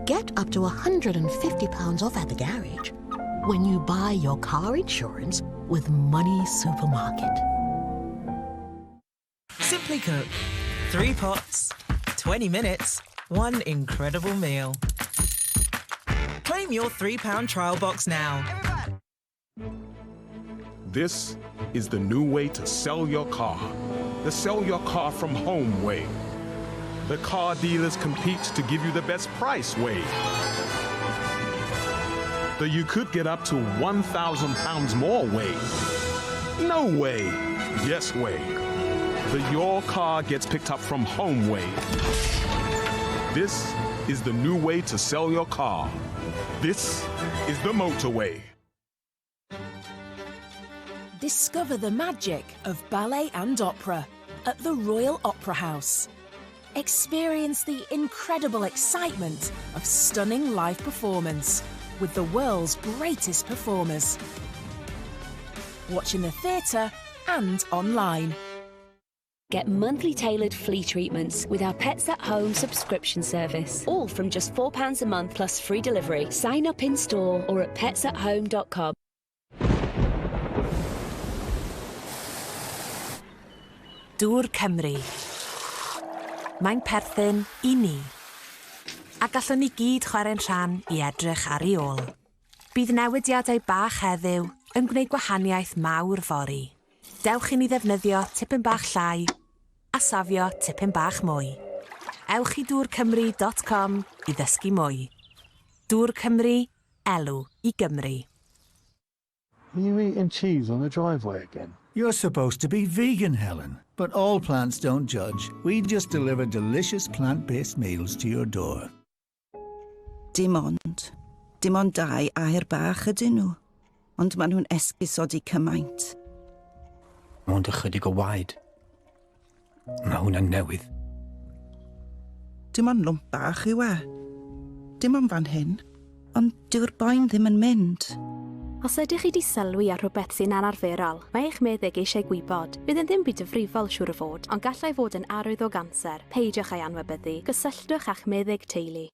Get up to £150 off at the garage when you buy your car insurance with Money Supermarket. Simply Cook. 3 pots, 20 minutes, one incredible meal. Claim your £3 trial box now. This is the new way to sell your car. The sell your car from home way. The car dealers compete to give you the best price way. The you could get up to £1,000 more way. No way. Yes way. The your car gets picked up from home way. This is the new way to sell your car. This is the motorway. Discover the magic of ballet and opera at the Royal Opera House. Experience the incredible excitement of stunning live performance with the world's greatest performers. Watch in the theatre and online. Get monthly tailored flea treatments with our Pets at Home subscription service. All from just £4 a month plus free delivery. Sign up in store or at petsathome.com. Dŵr Cymru. Mae'n perthyn I ni. A gallwn ni gyd chwarae'n rhan I edrych ar ei ôl. Bydd newidiadau bach heddiw yn gwneud gwahaniaeth mawr fori. Dewch I ni ddefnyddio tipyn bach llai a safio tipyn bach mwy. Ewch I dŵrcymru.com I ddysgu mwy. Dŵr Cymru, elw I Gymru. Are you eating cheese on the driveway again? You're supposed to be vegan, Helen. But all plants don't judge. We just deliver delicious plant-based meals to your door. Dim ond dau air bach ydyn nhw. Ond maen nhw'n esgusodi cymaint. Mond ychydig o waed. Mae hwnna'n newydd. Dim ond lwmp bach yw e. Dim ond fan hyn. Ond dyw'r boen ddim yn mynd. Os ydych chi wedi sylwi ar rhywbeth sy'n anarferol, mae eich meddyg eisiau gwybod. Bydd yn ddim byd difrifol siŵr o fod, ond gallai fod yn arwydd o ganser. Peidiwch ei anwybyddu. Gysylltwch a'ch meddyg teulu.